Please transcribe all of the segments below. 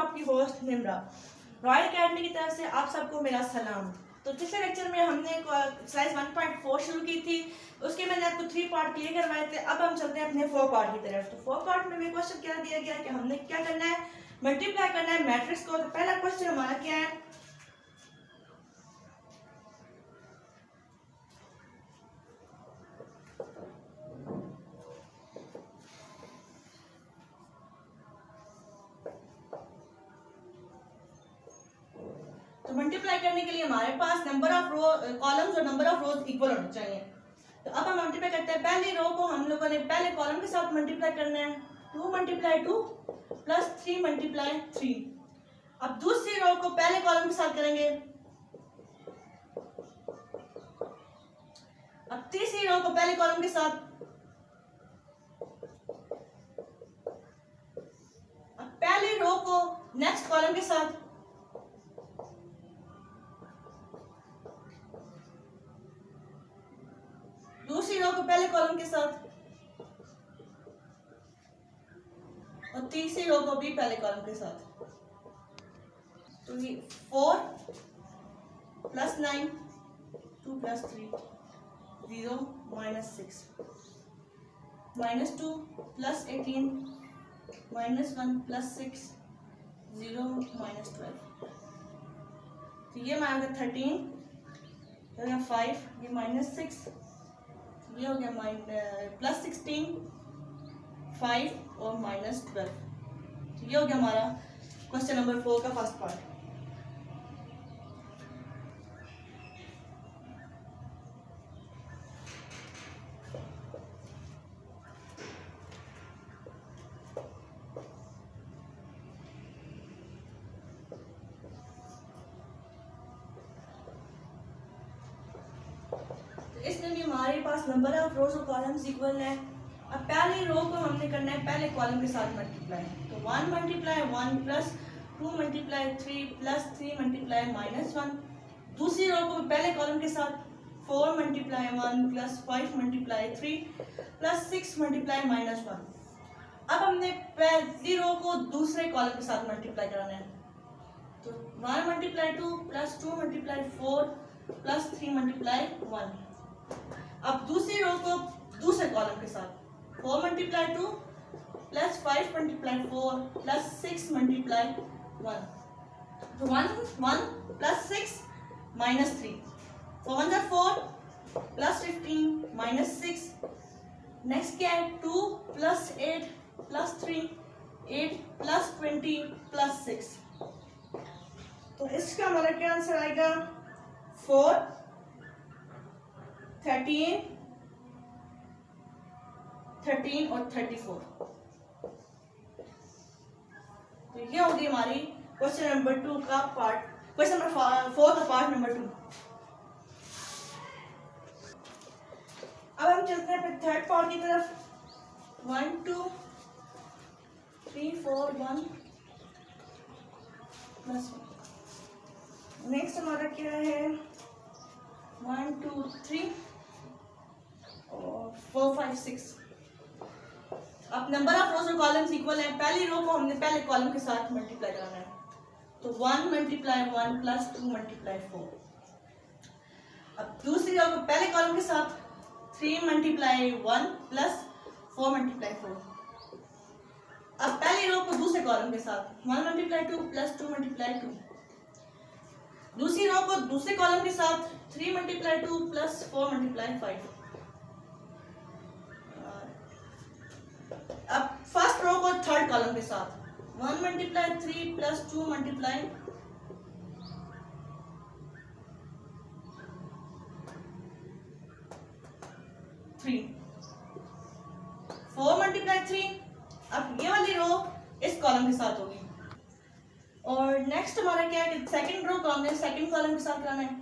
आपकी host Nimra. Royal academy की तरफ से आप सबको मेरा सलाम। तो पिछले लेक्चर में हमने एक्सरसाइज 1.4 शुरू की थी, उसके मैंने आपको 3 पार्ट क्लियर करवाए थे। अब हम चलते हैं अपने 4 पार्ट की तरफ। तो 4 पार्ट में मेरे क्वेश्चन क्या दिया गया कि हमने क्या करना है, मल्टीप्लाई करना है मैट्रिक्स को। तो पहला क्वेश्चन हमारा क्या है, तो मल्टीप्लाई करने के लिए हमारे पास नंबर ऑफ कॉलम्स और नंबर ऑफ रोज इक्वल होने चाहिए। तो अब हम मल्टीप्लाई करते हैं। पहली रो को हम लोगों ने पहले कॉलम के साथ मल्टीप्लाई करना है, 2 × 2 प्लस 3 × 3। अब दूसरी रो को पहले कॉलम के साथ करेंगे। अब तीसरी रो को पहले कॉलम के साथ, अब पहली रो को नेक्स्ट कॉलम के साथ, दूसरी रो को पहले कॉलम के साथ और तीसरी रो को भी पहले कॉलम के साथ। तो ये 4 + 9 2 + 3 0 -6 -2 + 18 -1 + 6 0 -12। तो ये हमारा 13, हो गया 5, ये -6, ये हो गया +16 5 और -12। तो ये हो गया हमारा क्वेश्चन नंबर 4 का फर्स्ट पार्ट। इसमें भी हमारे पास नंबर ऑफ रोज और कॉलम्स इक्वल है। अब पहली रो को हमने करना है पहले कॉलम के साथ मल्टीप्लाई। तो 1 × 1 प्लस 2 × 3 प्लस 3 × -1। दूसरी रो को पहले कॉलम के साथ 4 × 1 प्लस 5 × 3 प्लस 6 × -1। अब हमने पहली रो को दूसरे कॉलम के साथ मल्टीप्लाई कराना है। तो 1 × 2 प्लस 2 × 4 प्लस 3 × 1। अब दूसरी रो को दूसरे कॉलम के साथ 4 × 2 प्लस 5 × 4 प्लस 6 × 1। तो 1 प्लस 6 -3, 4 × 4 प्लस 15 -6। नेक्स्ट क्या है, 2 प्लस 8 प्लस 3 8 प्लस 20 प्लस 6। तो इसका हमारा क्या आंसर आएगा, 4 13 और 34। तो ये होगी हमारी क्वेश्चन नंबर 2 का पार्ट, क्वेश्चन नंबर 4 का पार्ट नंबर 2। अब हम चलते हैं फिर थर्ड पार्ट की तरफ। 1 2 3 4 1 प्लस 1। नेक्स्ट हमारा क्या है, 1 2 3 और 4 5 6। अब नंबर ऑफ रोज और कॉलम्स इक्वल है। पहली रो को हमने पहले कॉलम के साथ मल्टीप्लाई कराना है। तो 1 × 1 प्लस 2 × 4। अब दूसरी रो को पहले कॉलम के साथ 3 × 1 प्लस 4 × 4। अब पहली रो को दूसरे कॉलम के साथ 1 × 2 प्लस 2 × 2। दूसरी रो को दूसरे कॉलम के साथ 3 × 2 प्लस 4 × 5। अब फर्स्ट रो को थर्ड कॉलम के साथ 1 × 3 प्लस 2 × 3 4 × 3। अब ये वाली रो इस कॉलम के साथ होगी। और नेक्स्ट हमारा क्या है कि सेकंड रो को हमने सेकंड कॉलम के साथ कराना है।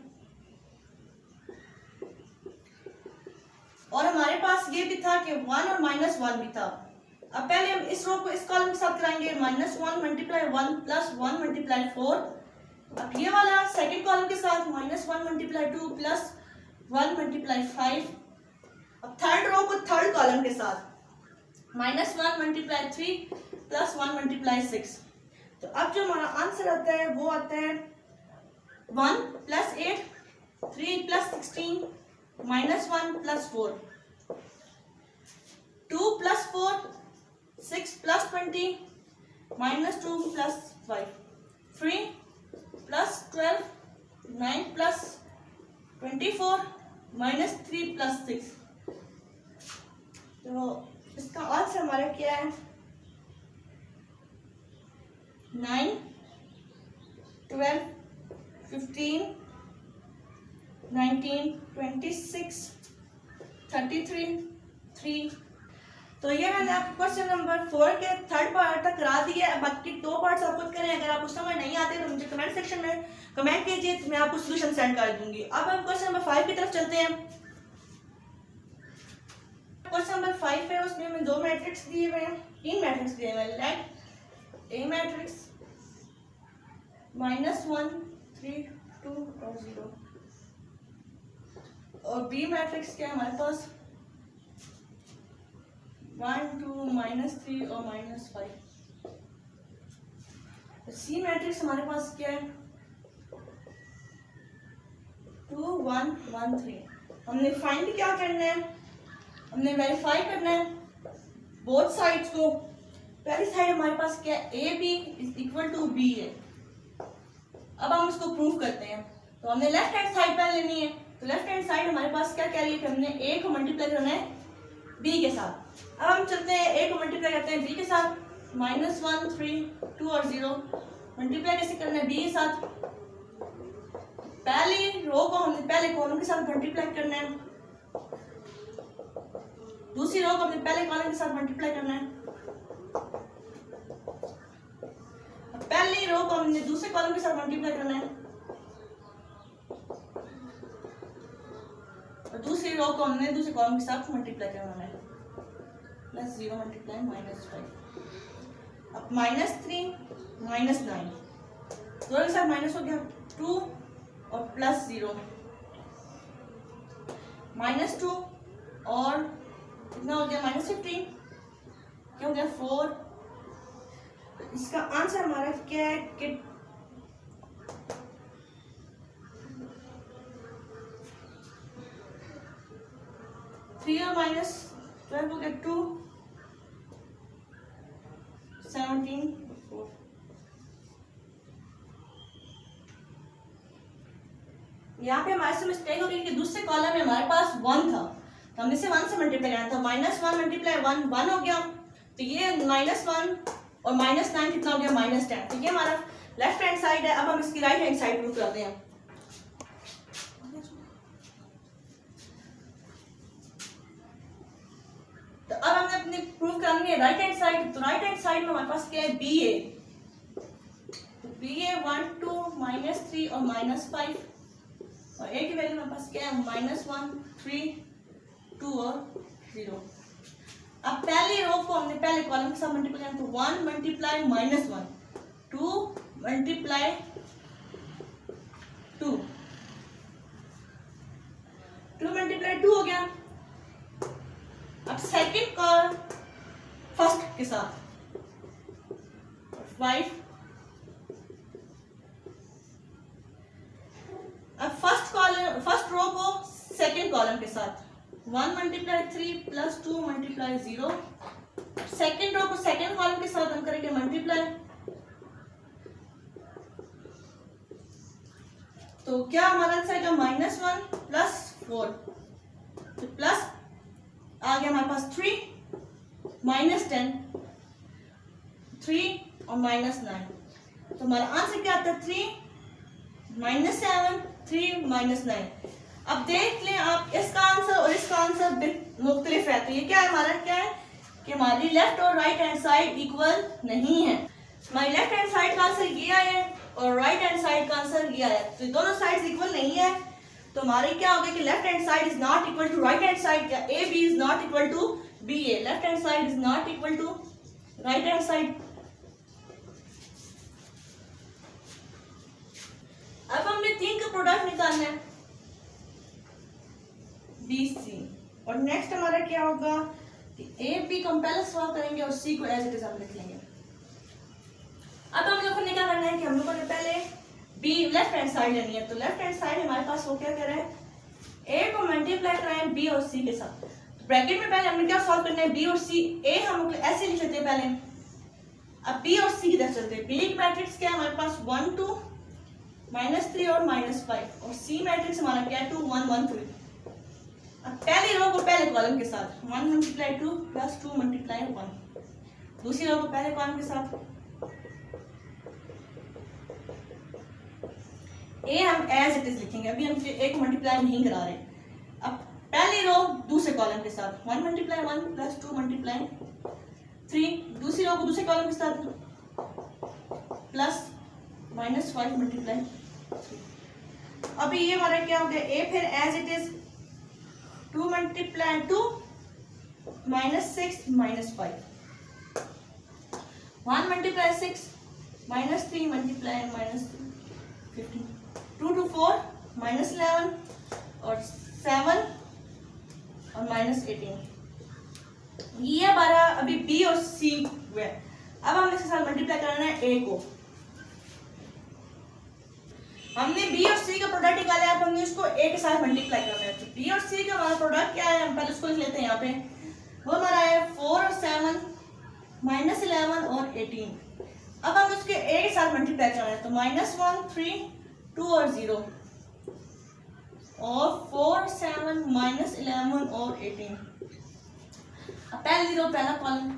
और हमारे पास ये भी था कि 1 और -1 भी था। अब पहले हम इस रो को इस कॉलम के साथ कराएंगे, -1 × 1 प्लस 1 × 4। अब ये वाला सेकंड कॉलम के साथ -1 × 2 प्लस 1 × 5। अब थर्ड रो को थर्ड कॉलम के साथ -1 × 3 प्लस 1 × 6। तो अब जो हमारा आंसर आता है वो आता है 1 + 8, 3 + 16, -1 + 4, 2 + 4, 6 + 20, -2 + 5, 3 + 12, 9 + 24, -3 + 6। तो इसका आंसर हमारा क्या है? 9, 12, 15, 19, 26, 33, 3। तो ये मैंने आपको क्वेश्चन नंबर 4 के थर्ड पार्ट तक करा दिया है। बाकी 2 पार्ट्स आप खुद करें। अगर आपको समझ नहीं आते तो मुझे कमेंट सेक्शन में कमेंट कीजिए, तो मैं आपको सॉल्यूशन सेंड कर दूंगी। अब हम क्वेश्चन नंबर 5 की तरफ चलते हैं। क्वेश्चन नंबर 5 है, उसमें हमें 2 मैट्रिक्स दिए हुए हैं, 3 मैट्रिक्स दिए हुए हैं। लेट ए मैट्रिक्स -1, 3, 2 और 0, और बी मैट्रिक्स क्या है हमारे पास 1, 2, -3 और -5। सी मैट्रिक्स हमारे पास क्या है 2, 1, 1, 3। हमने फाइंड क्या करना है, हमने वेरीफाई करना है बोथ साइड्स को। पहली साइड हमारे पास क्या है ए बी = बी है। अब हम इसको प्रूव करते हैं। तो हमने लेफ्ट हैंड साइड पहले लेनी है। तो लेफ्ट हैंड साइड हमारे पास क्या कह रही है कि हमने ए को मल्टीप्लाई करना है बी के साथ। अब हम चलते हैं ए को मल्टीप्लाई करते हैं बी के साथ। -1, 3, 2 और 0 मल्टीप्लाई कैसे करना है बी के साथ? पहली रो को हमने पहले कॉलम के साथ मल्टीप्लाई करना है, दूसरी रो को हमने पहले कॉलम के साथ मल्टीप्लाई करना है, पहली रो को हमने दूसरे कॉलम के साथ मल्टीप्लाई करना है, और दूसरी रो को हमने दूसरे कॉलम के साथ मल्टीप्लाई करना है। +0 × -5। अब -3, -9 दोनों के साथ माइनस हो गया 2 और +0, -2 और कितना हो गया -15, क्या हो गया 4। इसका आंसर हमारा क्या है कि 3 और -12 हो गया 2, 17, 4। यहाँ पे हमारे से मिस्टेक हो गई कि दूसरे कॉलम में हमारे पास 1 था, तो हमने इसे 1 से मल्टीप्लाई करना था। -1 × 1 1 हो गया, तो ये -1 और -9 कितना हो गया -10। तो ये हमारा लेफ्ट हैंड साइड है। अब हम इसकी राइट हैंड साइड प्रूव करते हैं। तो अब हमने अपनी प्रूव करनी है राइट हैंड साइड। तो राइट हैंड साइड में हमारे पास क्या है बी ए। तो बी ए 1, 2, -3 और -5, और ए की वैल्यू हमारे पास क्या है -1, 3, 2 और 0। अब पहली रो को हमने पहले कॉलम के साथ मल्टीप्लाई किया, तो 1 × -1, 2 × 2, 2 × 2 हो गया। अब सेकंड कॉलम फर्स्ट के साथ 5। अब फर्स्ट रो को सेकंड कॉलम के साथ 1 × 3 + 2 × 0। सेकंड रो को सेकंड कॉलम के साथ हम करेंगे मल्टीप्लाई। तो क्या हमारा आंसर है -1 + 4, तो प्लस आ गया हमारे पास 3, -10, 3 और -9। तो हमारा आंसर क्या आता है 3, -7, 3, -9। अब देख लें आप इसका आंसर और इसका आंसर मुख्तलिफ है। तो ये क्या है हमारा क्या है कि हमारी लेफ्ट और राइट हैंड साइड इक्वल नहीं है। हमारी लेफ्ट हैंड साइड का आंसर ये आया है और राइट हैंड साइड का आंसर ये आया है। तो दोनों साइड्स इक्वल नहीं है। तो हमारी क्या हो गया कि left hand side is not equal to right hand side, या A B is not equal to B A. Left hand side is not equal to right hand side. अब हमें 3 का प्रोडक्ट निकालना है बी सी, और next हमारा क्या होगा कि ए बी को हम पहले सॉल्व करेंगे और सी को एज इट इज हम लिख लेंगे। अब हम लोग कि हम लोगों ने पहले बी लेफ्ट हैंड साइड लेनी है। तो लेफ्ट हैंड साइड हमारे पास वो क्या कह रहा है, ए को मल्टीप्लाई कराएं बी और सी के साथ। तो ब्रैकेट में पहले हमने क्या सॉल्व करना है, बी और सी। ए हम ऐसे लिख लेते हैं पहले, अब बी और सी की तरफ चलते हैं। बी की मैट्रिक्स क्या है हमारे पास 1 2 -3 और -5, और सी मैट्रिक्स हमारा क्या है 2 1 1 3। अब पहली रो को पहले कॉलम के साथ 1 × 2 + 2 × 1, दूसरी रो को पहले कॉलम के साथ। ए हम एज इट इज लिखेंगे, अभी हम ए को मल्टीप्लाई नहीं करा रहे। अब पहली रो दूसरे कॉलम के साथ 1 × 1 + 2 × 3, दूसरी रो को दूसरे कॉलम के साथ प्लस -5 × 3। अभी ये हमारा क्या हो गया, ए फिर एज इट इज 2 × 2 -6 -5, 1 × 6 -3 × -15, 2 to 4 -11 और 7 और -18। ये हमारा अभी बी और सी हुआ है। अब हमें इसके साथ मल्टीप्लाई करना है ए को। हमने बी और सी का प्रोडक्ट निकाला है, अब हमने उसको ए के साथ मल्टीप्लाई करना है। तो बी और सी का हमारा प्रोडक्ट क्या है, हम पहले उसको लिख लेते हैं यहाँ पे। वो हमारा है 4 और 7 -11 और 18। अब हम उसके ए के साथ मल्टीप्लाई करना है, तो -1 3 2 और 0 और 4 7 -11 और 18। अब पहली रो पहला कॉलम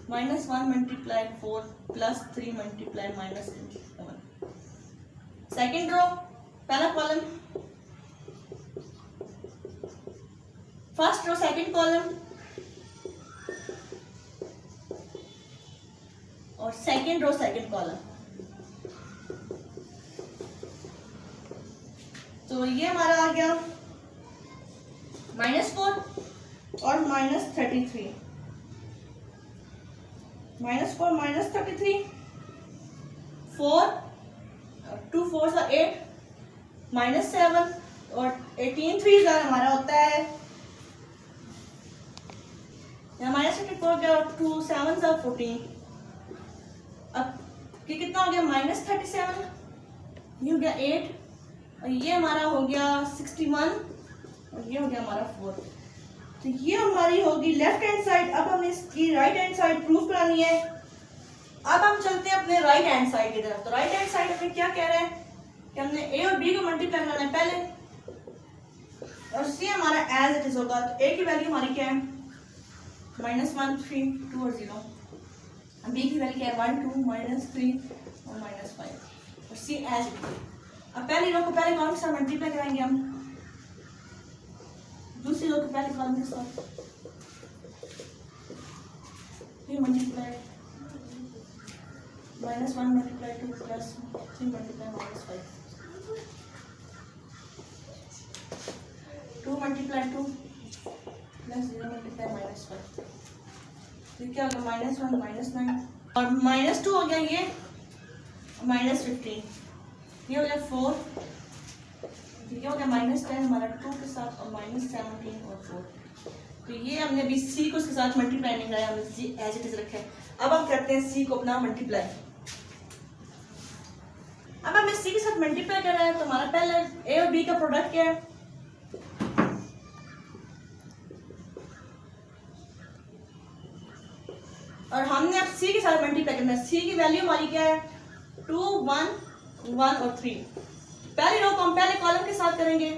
-1 × 4 + 3 × -11। सेकेंड रो पहला column, first row second column और सेकेंड रो सेकेंड कॉलम। तो ये हमारा आ गया -4 और -33, -4 -33, 4 2 4 8 -7 और 18 3 हमारा होता है -34 गया, 2 7 14। अब ये कितना हो गया -37, ये हो गया 8 और ये हमारा हो गया 61 और ये हो गया हमारा 4। तो ये हमारी होगी लेफ्ट हैंड साइड। अब हमें इसकी राइट हैंड साइड प्रूफ करानी है। अब हम चलते हैं अपने राइट हैंड साइड की तरफ। तो राइट हैंड साइड हमें क्या कह रहा है कि हमने ए और बी को मल्टीप्लाई करना है पहले, और सी हमारा एज इट इज होगा। तो ए की वैल्यू हमारी क्या है -1 3 2 और 0, बी की वैल्यू क्या है 1 2 -3 और -5 और सी एज इट इज। अब पहली रो को पहले कॉलम के साथ मल्टीप्लाई कराएंगे हम, दूसरी रो को पहले कॉलम के साथ, फिर मल्टीप्लाई -1 × 2 + 3 × -5, 2 × 2 + 0 × -5। तो क्या होगा -1 -9 और -2 हो गया ये, -15 ये हो गया 4, ये हो गया -10 हमारा 2 के साथ और -17 और 4। तो ये हमने अभी सी को उसके साथ मल्टीप्लाई नहीं कराया, हमने सी एज इट इज रखा है। अब हम करते हैं सी को अपना मल्टीप्लाई। अब हमें सी के साथ मल्टीप्लाई करना है, तो हमारा पहले ए और बी का प्रोडक्ट क्या है, और हमने अब सी के साथ मल्टीप्लाई करना है। सी की वैल्यू हमारी क्या है 2 1 1 और 3। पहली रो को हम पहले कॉलम के साथ करेंगे,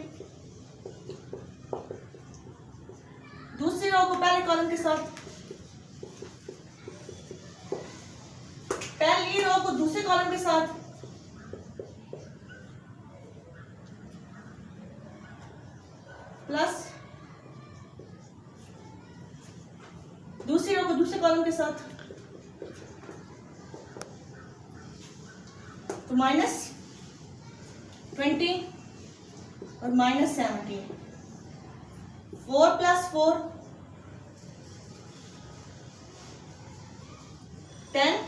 दूसरी रो को पहले कॉलम के साथ, पहली रो को दूसरे कॉलम के साथ, प्लस दूसरी रो को दूसरे कॉलम के साथ, तो -20 और -17, 4 + 4 10,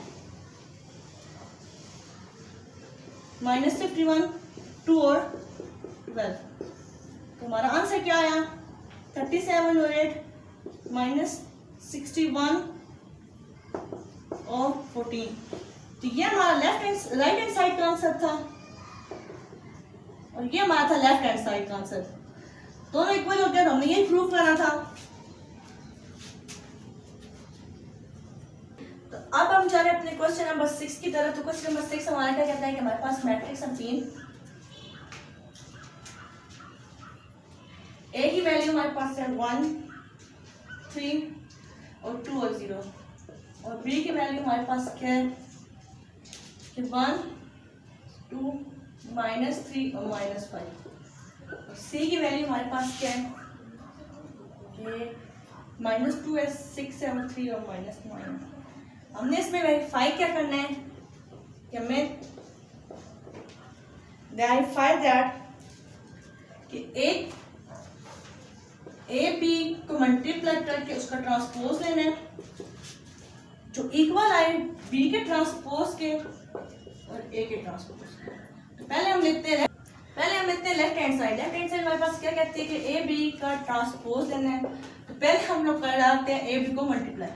-51 2 और 12। तो हमारा आंसर क्या आया 37 और 8 -61 और 14। तो ये हमारा राइट हैंड साइड का आंसर था और ये हमारा था लेफ्ट हैंड साइड का आंसर। दोनों इक्वल हो गया, तो हमने यही प्रूव करना था। तो अब हम जा रहे हैं अपने क्वेश्चन नंबर 6 की तरफ। तो क्वेश्चन नंबर 6 हमारा क्या कहता है कि हमारे पास मैट्रिक्स है 3, ए की वैल्यू हमारे पास है 1, 3 और 2 और 0, और बी की वैल्यू हमारे पास क्या है कि 1, 2, -3 और -5, और सी की वैल्यू हमारे पास क्या है कि -2 है, 6 है और 3 और -9 है। हमने इसमें वेरीफाई क्या करना है कि हमें वेरीफाई दैट कि एक ए बी को मल्टीप्लाई करके उसका ट्रांसपोज लेना है जो इक्वल आए बी के ट्रांसपोज के और ए के ट्रांसपोज के। तो पहले हम लेते हैं left hand side. Left hand side हमारे पास क्या कहती है कि ए बी का ट्रांसपोज लेना है। तो पहले हम लोग कर डालते हैं ए बी को मल्टीप्लाई।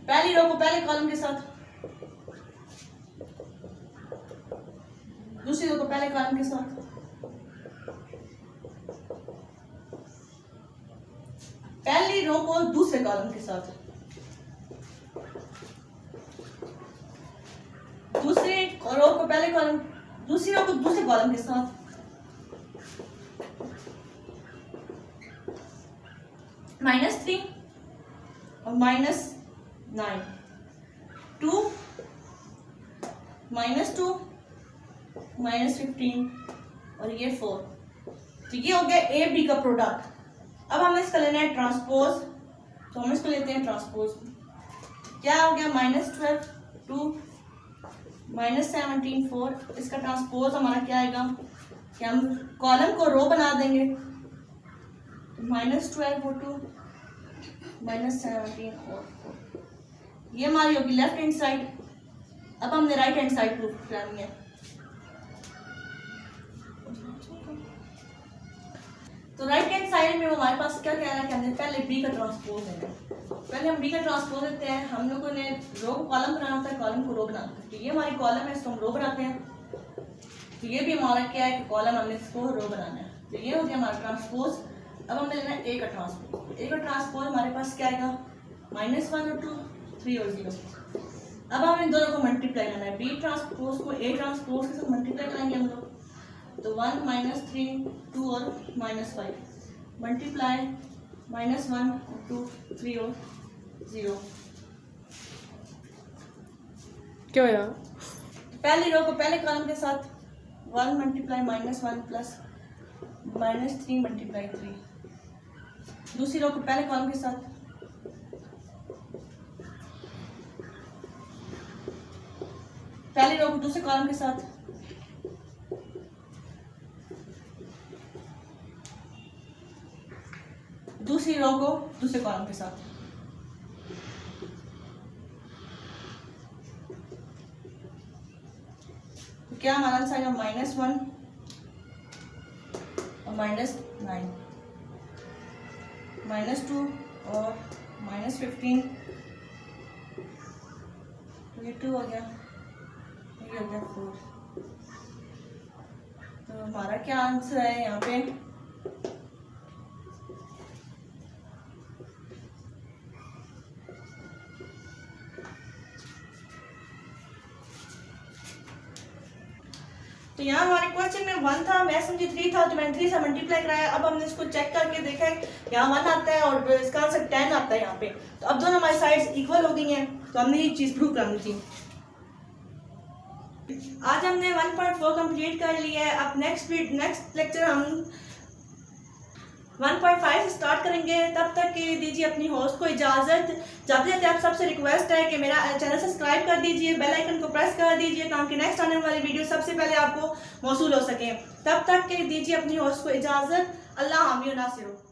पहली रो को पहले कॉलम के साथ, दूसरी रो को पहले कॉलम के साथ, पहली रो को दूसरे कॉलम के साथ, दूसरी रो को पहले कॉलम, दूसरी रो को दूसरे कॉलम के साथ, -3 और -9, 2, -2, -15 और ये 4। तो ये हो गया ए बी का प्रोडक्ट। अब हमें इसका लेना है ट्रांसपोज, तो हम इसको लेते हैं ट्रांसपोज। क्या हो गया -12, 2, -17, 4। इसका ट्रांसपोज हमारा क्या आएगा कि हम कॉलम को रो बना देंगे, -12 और 2, -17 और 4। ये हमारी होगी लेफ्ट हैंड साइड। अब हमने राइट हैंड साइड प्रूव करनी है। तो राइट हैंड साइड में हमारे पास क्या कह रहा है कि हमने पहले बी का ट्रांसपोज लेना है। पहले हम बी का ट्रांसपोज लेते हैं। हम लोगों ने रो को कॉलम बनाना होता है, कॉलम को रो बनाना होता है। तो ये हमारी कॉलम है, इसको हम रो बनाते हैं। तो ये भी हमारा क्या है कि कॉलम हमने इसको रो बनाना है। तो ये हो गया हमारा ट्रांसपोज। अब हमें लेना है ए का ट्रांसपोज। ए का ट्रांसपोज हमारे पास क्या आएगा -1 और 2, 3 और 0। अब हम इन दोनों को मल्टीप्लाई करना है। बी ट्रांसपोज को ए ट्रांसपोज के साथ मल्टीप्लाई करेंगे हम लोग। तो 1, -3, 2 और -5 मल्टीप्लाई -1, 2, 3 और 0। क्या हुआ? पहली रो को पहले कॉलम के साथ 1 मल्टीप्लाई -1 प्लस -3 मल्टीप्लाई 3। दूसरी रो को पहले कॉलम के साथ, पहली रो को दूसरे कॉलम के साथ, दूसरी रो को दूसरे कॉलम के साथ। तो क्या हमारा आंसर आएगा -1 और -9, -2 और -15। तो ये 2 हो गया, ये हो गया 4। तो हमारा क्या आंसर है यहाँ पे तो यहाँ हमारे क्वेश्चन में 1 था, मैं समझी 3 था, तो मैंने 3 से मल्टीप्लाई कराया। अब हमने इसको चेक करके देखा है, यहाँ 1 आता है और इसका आंसर 10 आता है यहाँ पे। तो अब दोनों हमारी साइड्स इक्वल हो गई हैं। तो हमने ये चीज़ प्रूव करनी थी। आज हमने 1.4 कंप्लीट कर लिया है। अब नेक्स्ट लेक्चर हम 1.5 से स्टार्ट करेंगे। तब तक के दीजिए अपनी होस्ट को इजाज़त। जाते जाते आप सबसे रिक्वेस्ट है कि मेरा चैनल सब्सक्राइब कर दीजिए, बेल आइकन को प्रेस कर दीजिए ताकि नेक्स्ट आने वाली वीडियो सबसे पहले आपको मौसूल हो सके। तब तक के दीजिए अपनी होस्ट को इजाज़त। अल्लाह हामी व नासिर।